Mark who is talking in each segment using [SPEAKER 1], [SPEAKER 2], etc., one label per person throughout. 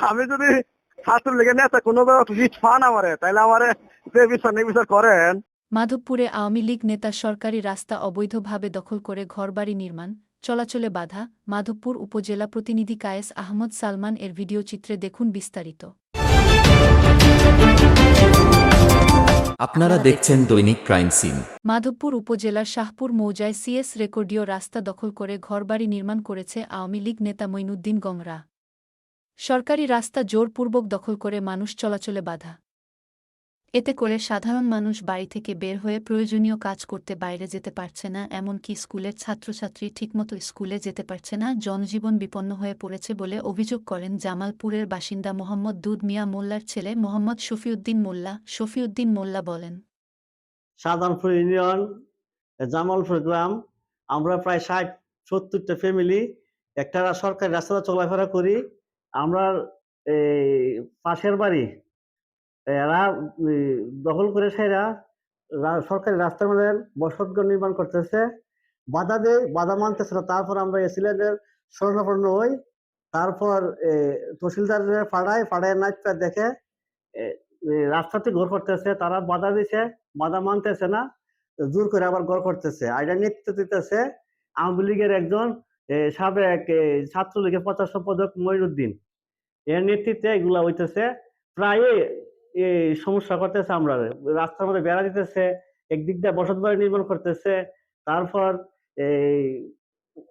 [SPEAKER 1] আমি যদি ছাত্রলীগের নেতা কোনো রিট পান আমারে, তাহলে আমারে যে বিচার নির্বিচার করেন।
[SPEAKER 2] মাধবপুরে আওয়ামী লীগ নেতা সরকারি রাস্তা অবৈধভাবে দখল করে ঘরবাড়ি নির্মাণ, চলাচলে বাধা। মাধবপুর উপজেলা প্রতিনিধি কায়েস আহমদ সালমান এর ভিডিওচিত্রে দেখুন বিস্তারিত।
[SPEAKER 3] আপনারা দেখছেন দৈনিক ক্রাইম সিন।
[SPEAKER 2] মাধবপুর উপজেলার শাহপুর মৌজায় সিএস রেকর্ডীয় রাস্তা দখল করে ঘরবাড়ি নির্মাণ করেছে আওয়ামী লীগ নেতা মঈনুদ্দিন গংরা। সরকারি রাস্তা জোরপূর্বক দখল করে মানুষ চলাচলে বাধা। এতে করে সাধারণ মানুষ বাড়ি থেকে বের হয়ে প্রয়োজনীয় কাজ করতে বাইরে যেতে পারছে না, এমনকি স্কুলের ছাত্রছাত্রী ঠিকমতো স্কুলে যেতে পারছে না। জনজীবন বিপন্ন হয়ে পড়েছে বলে অভিযোগ করেন জামালপুরের বাসিন্দা মোহাম্মদ দুধ মিয়া মোল্লার ছেলে মোহাম্মদ শফিউদ্দিন মোল্লা। শফিউদ্দিন মোল্লা বলেন,
[SPEAKER 4] শাহজাহানপুর ইউনিয়ন, জামালপুর গ্রাম, আমরা প্রায় 60-70টা ফ্যামিলি একটা সরকারি রাস্তাতে চলাফেরা করি। আমরা এই পাশের বাড়ি এরা দখল করে সেরা সরকারি রাস্তার মধ্যে বসতঘর নির্মাণ করতেছে, বাধা দেয়, বাধা মানতেছে না। তারপর আমরা এসিলেন্ডের শরণাপন্ন হই। তারপর তহসিলদারের পাড়ায় নাচটা দেখে রাস্তাতে ঘর করতেছে, তারা বাধা দিছে, বাধা মানতেছে না, জোর করে আবার ঘর করতেছে। এটা নেতৃত্ব দিতেছে আওয়ামী লীগের একজন সাবেক ছাত্রলীগের 50 সম্পাদক মঈনুদ্দিন। এর নেতৃত্বে এগুলা হইতেছে। প্রায় এই সমস্যা করতেছে। আমরা রাস্তার মধ্যে বেড়া দিতেছে, একদিক দিয়ে বসত বাড়ি নির্মাণ করতেছে। তারপর এই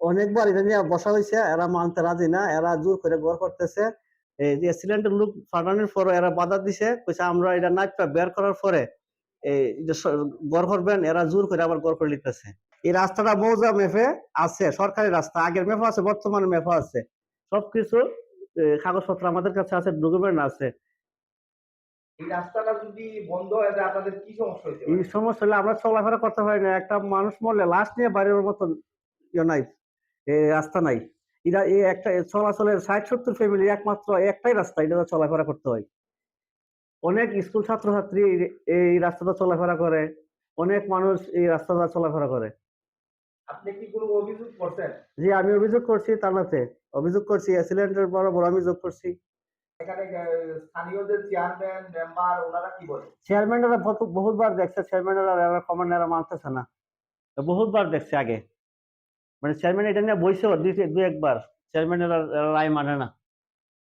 [SPEAKER 4] অনেকবার এটা নিয়ে বসা হয়েছে, এরা মানতে রাজি না, এরা জোর করে ঘর করতেছে। এই যে সিলিন্ডার লোক ফাটানোর পর এরা বাধা দিছে, কইছে আমরা এটা নাইটটা বের করার পরে এই যে ঘর করবেন, এরা জোর করে আবার ঘর করে নিতেছে। এই রাস্তাটা মৌজা মেপে আছে, সরকারি রাস্তা, আগের মেপা আছে, বর্তমানে মেপা আছে, সবকিছু কাগজপত্র আমাদের কাছে আছে, ডকুমেন্ট আছে।
[SPEAKER 5] এই রাস্তাটা যদি বন্ধ হয়ে যায় আপনাদের কি সমস্যা হইতে
[SPEAKER 4] এই
[SPEAKER 5] পারে?
[SPEAKER 4] সমস্যা হলে আমরা চলাফেরা করতে পারি না। একটা মানুষ মরলে লাশ নিয়ে বাড়ির মতন ইয়ে নাই, রাস্তা নাই। এটা এই একটা চলাচলের 60-70 ফ্যামিলি একমাত্র একটাই রাস্তা, এটা চলাফেরা করতে হয়। অনেক স্কুল ছাত্রছাত্রী এই রাস্তাটা চলাফেরা করে, অনেক মানুষ এই রাস্তাটা চলাফেরা করে।
[SPEAKER 5] আপনি কি কোনো অভিযোগ করছেন?
[SPEAKER 4] জি, আমি অভিযোগ করছি, থানাতে অভিযোগ করছি, সিলিন্ডার বরাবর আমি অভিযোগ করছি।
[SPEAKER 5] এখানে স্থানীয় যে চেয়ারম্যান মেম্বার ওনারা কি বলে?
[SPEAKER 4] চেয়ারম্যানরা বহুতবার দেখছে, চেয়ারম্যানরা এরা কমান্ড এরা মানতেছে না, বহুতবার দেখছে আগে। মানে চেয়ারম্যান এটা নিয়ে বইছেও দুই একবার, চেয়ারম্যানেরা রায় মানে না।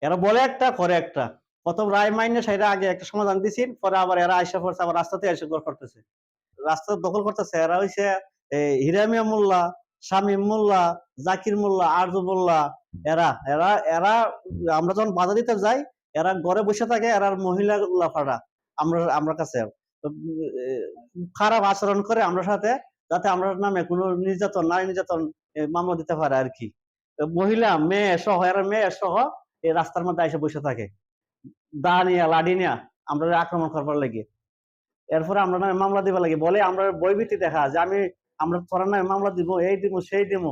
[SPEAKER 4] এরা বলে একটা করে একটা, প্রথম রায় মাইনে সেটা আগে একটা সমাধান দিছি, পরে আবার এরা আইসা পড়ছে, আবার রাস্তাতে এসে ঘর করতেছে, রাস্তা দখল করতেছে। এরা হইছে হিরামিয়া মোল্লা, শামীম মোল্লা, জাকির মোল্লা, আরজু মোল্লা। এরা এরা এরা আমরা যখন বাধা দিতে যাই, এরা ঘরে বসে থাকে, এরা মহিলা লাফারা আমরা কাছে খারাপ আচরণ করে আমরা সাথে, যাতে আমরা নামে কোনো নির্যাতন, নারী নির্যাতন মামলা দিতে পারে আর কি। মহিলা মেয়ে সহ, এরা মেয়ে সহ এই রাস্তার মধ্যে এসে বসে থাকে, দা নিয়া লাঠি নিয়া আমরা আক্রমণ করবার লাগে। এরপরে আমরা নামে মামলা দিবার লাগে, বলে আমরা বইভিত্তি দেখা যে আমরা তোর নামে মামলা দিব, এই দিব সেই দিব,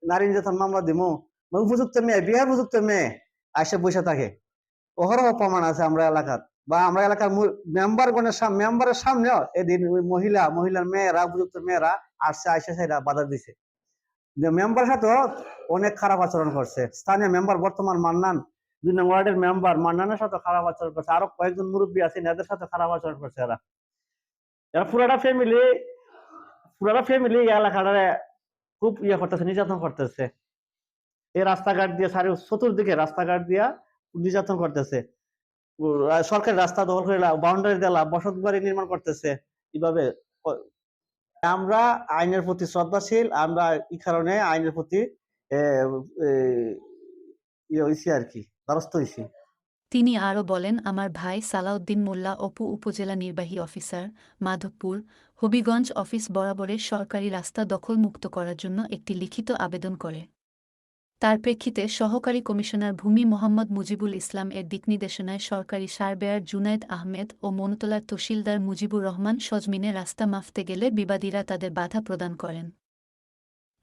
[SPEAKER 4] নারী নির্যাতন মামলা দিব। উপযুক্ত মেয়ে, বিহার উপযুক্ত মেয়ে এসে বসে থাকে, অহরহ প্রমাণ আছে আমরা এলাকার, বা আমরা এলাকার মেম্বারের সামনেও এদিন ওই মহিলার মেয়েরা, উপযুক্ত মেয়েরা আসছে, আইসে সেটা বাধা দিছে। মেম্বার সাথে অনেক খারাপ আচরণ করছে। স্থানীয় মেম্বার বর্তমান মান্নান, 2 নং ওয়ার্ডের মেম্বার মান্নানের সাথে খারাপ আচরণ করছে, আরো কয়েকজন মুরব্বী আছেন, এদের সাথে খারাপ আচরণ করছে। এরা পুরাটা ফ্যামিলি এলাকাটারে খুব করতেছে, নির্যাতন করতেছে। এই রাস্তাঘাট দিয়ে চতুর্দিকে রাস্তাঘাট দিয়া নির্যাতন করতেছে। সরকারি রাস্তা দখল করে বাউন্ডারি দেলা বসত বাড়ি নির্মাণ করতেছে। এইভাবে আমরা আইনের প্রতি শ্রদ্ধাশীল, আমরা এই কারণে আইনের প্রতি হইছি আর কি, দ্বারস্থ হইছি।
[SPEAKER 2] তিনি আরও বলেন, আমার ভাই সালাউদ্দিন মোল্লা অপু উপজেলা নির্বাহী অফিসার, মাধবপুর, হবিগঞ্জ অফিস বরাবরের সরকারি রাস্তা দখল মুক্ত করার জন্য একটি লিখিত আবেদন করে। তার প্রেক্ষিতে সহকারী কমিশনার ভূমি মোহাম্মদ মুজিবুল ইসলাম এর দিকনির্দেশনায় সরকারি সার্ভেয়ার জুনায়েদ আহমেদ ও মনতলার তহসিলদার মুজিবুর রহমান সজমিনে রাস্তা মাপতে গেলে বিবাদীরা তাদের বাধা প্রদান করেন।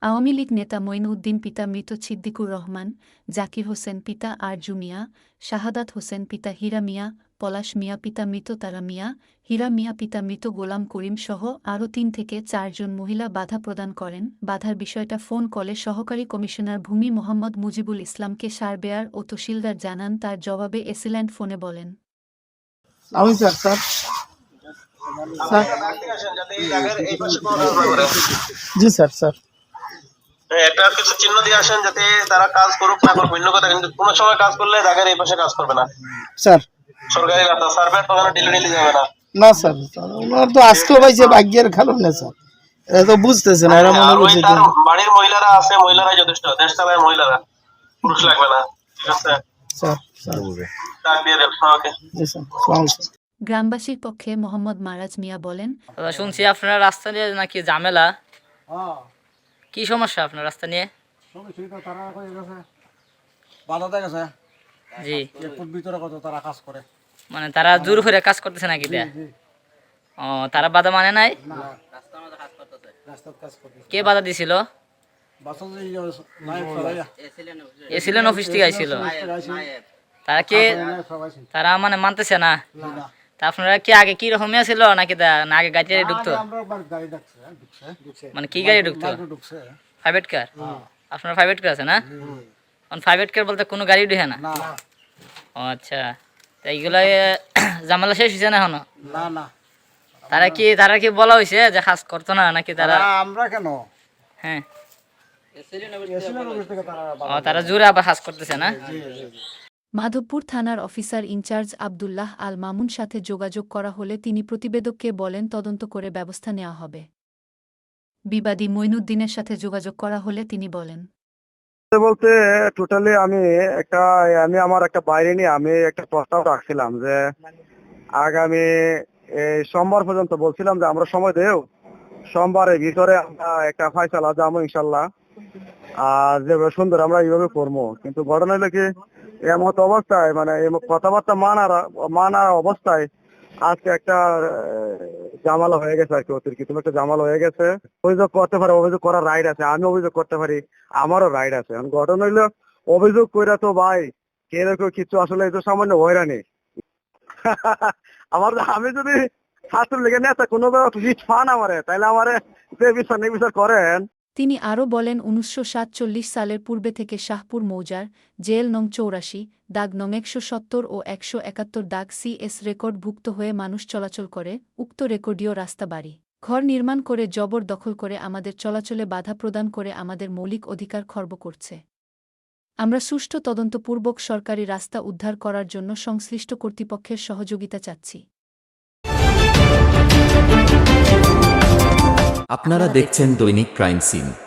[SPEAKER 2] আওয়ামী লীগ নেতা মঈনুদ্দিন পিতা মৃত ছিদ্দিকুর রহমান, জাকির হোসেন পিতা আরজু মিয়া, শাহাদাত হোসেন পিতা হীরা মিয়া, পলাশ মিয়া পিতা মৃত তারা মিয়া, হীরা মিয়া পিতা মৃত গোলাম করিম সহ আরও ৩ থেকে ৪ জন মহিলা বাধা প্রদান করেন। বাধার বিষয়টা ফোন কলে সহকারী কমিশনার ভূমি মোহাম্মদ মুজিবুল ইসলামকে সার্ভেয়ার ও তহসিলদার জানান। তার জবাবে এসিল্যান্ড ফোনে বলেন,
[SPEAKER 6] আমি স্যার স্যার স্যার জি স্যার স্যার
[SPEAKER 7] একটা কিছু চিহ্ন দিয়ে আসেন যাতে তারা কাজ করুক না করুক ভিন্ন কথা, কিন্তু কোনো সময় কাজ করলে জায়গার এই পাশে কাজ করবে না।
[SPEAKER 6] স্যার
[SPEAKER 7] সরকারি রাস্তা সার্ভে তো ডেলি যাবে না।
[SPEAKER 6] না স্যার স্যার ওনার তো আজকেও পাইছে ভাগ্যের খেলো না স্যার, এরা তো বুঝতেছে না, এরা মনে
[SPEAKER 7] আর ওই
[SPEAKER 6] করছে
[SPEAKER 7] তার বাড়ির মহিলারা আছে, মহিলারাই যথেষ্ট, দেশ চালায় মহিলারা, পুরুষ লাগবে না। ঠিক আছে,
[SPEAKER 6] স্যার স্যার
[SPEAKER 7] ডাক দিয়ে দেন ওকে।
[SPEAKER 6] জি স্যার আসসালামু আলাইকুম।
[SPEAKER 2] গ্রামবাসীর পক্ষে মোহাম্মদ মারাজ মিয়া বলেন,
[SPEAKER 8] দাদা শুনছি আপনারা রাস্তা নিয়ে নাকি ঝামেলা, কি সমস্যা আপনার রাস্তা নিয়ে? জি মানে তারা জোর করে কাজ করতেছে নাকি দেয়া? ও তারা বাধা মানে নাই? কে বাধা দিছিল? এসিলেন অফিস থেকে আইছিল। তারা কে, তারা মানে মানতেছে না? তা আপনারা কি আগে কি রকম ছিল নাকি না আগে গাড়ি ঢুকতো? মানে কি গাড়ি ঢুকতো? Private car? আপনার প্রাইভেট কার আছে না? প্রাইভেট কার বলতে কোনো গাড়ি ঢুকে না? ও আচ্ছা, তা এইগুলো ঝামেলা শেষ হয়েছে না এখনো? তারা কি বলা হয়েছে যে কাজ করতো না নাকি তারা?
[SPEAKER 6] আমরা কেন
[SPEAKER 8] হ্যাঁ ও তারা জোরে আবার কাজ করতেছে না?
[SPEAKER 2] মাধবপুর থানার অফিসার ইনচার্জ আব্দুল্লাহ আল মামুন সাথে যোগাযোগ করা হলে তিনি প্রতিবেদককে বলেন তদন্ত করে ব্যবস্থা নেওয়া হবে। বিবাদী মঈনুদ্দিনের সাথে যোগাযোগ করা হলে তিনি বলেন,
[SPEAKER 1] বলতে টোটালি আমি আমার একটা বাইরে নিয়ে আমি একটা প্রস্তাব রাখছিলাম যে আগামী সোমবার পর্যন্ত বলছিলাম যে আমরা সময় দেও, সোমবারের ভিতরে আমরা একটা ফয়সালা যাবো ইনশাল্লাহ, আর যেভাবে সুন্দর আমরা এইভাবে করবো। কিন্তু ঘটনা হলো কি, এমত অবস্থায় মানে কথাবার্তা মানার অবস্থায় আজকে একটা জামালা হয়ে গেছে আর কি, অতিরিক্ত একটা জামালা হয়ে গেছে। অভিযোগ করতে পারে, অভিযোগ করার রাইট আছে, আমি অভিযোগ করতে পারি, আমারও রাইট আছে। ঘটনা হইলো অভিযোগ কইরা তো ভাই কে কিছু আসলে এই তো সামান্য হয়রানি। আমি যদি ছাত্রলীগের নেতা কোনো রিচ পান আমারে, তাহলে আমারে যে বিচার নির্বিচার করেন।
[SPEAKER 2] তিনি আরও বলেন 1947 সালের পূর্বে থেকে শাহপুর মৌজার জেএল নং 84 দাগ নং 170 ও 171 দাগ CS রেকর্ডভুক্ত হয়ে মানুষ চলাচল করে। উক্ত রেকর্ডীয় রাস্তা বাড়ি ঘর নির্মাণ করে জবর দখল করে আমাদের চলাচলে বাধা প্রদান করে আমাদের মৌলিক অধিকার খর্ব করছে। আমরা সুষ্ঠু তদন্তপূর্বক সরকারি রাস্তা উদ্ধার করার জন্য সংশ্লিষ্ট কর্তৃপক্ষের সহযোগিতা চাচ্ছি।
[SPEAKER 3] আপনারা দেখছেন দৈনিক ক্রাইম সিন।